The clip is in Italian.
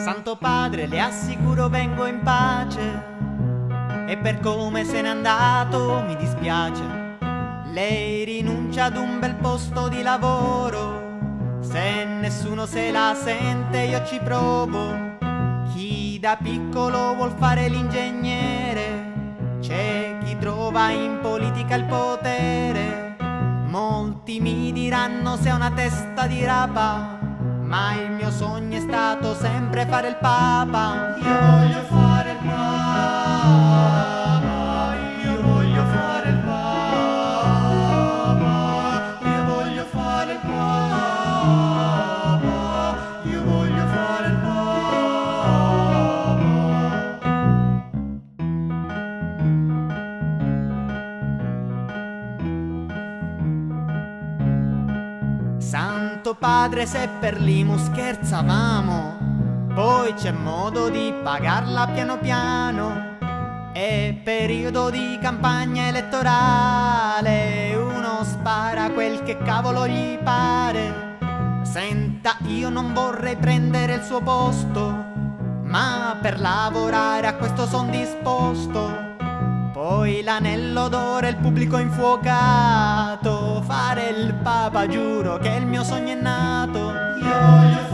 Santo Padre, le assicuro vengo in pace, e per come se n'è andato mi dispiace. Lei rinuncia ad un bel posto di lavoro, se nessuno se la sente io ci provo. Chi da piccolo vuol fare l'ingegnere, c'è chi trova in politica il potere. Molti mi diranno se ho una testa di rapa, ma il mio sogno è stato sempre fare il papa. Io voglio fare il papa, io voglio fare il papa, io voglio fare il papa, io voglio fare il papa. Santo Padre, se per l'IMU scherzavamo, poi c'è modo di pagarla piano piano. È periodo di campagna elettorale, uno spara quel che cavolo gli pare. Senta, io non vorrei prendere il suo posto, ma per lavorare a questo son disposto. Poi l'anello d'oro e il pubblico infuocato, fare il papa giuro che il mio sogno è nato. Io voglio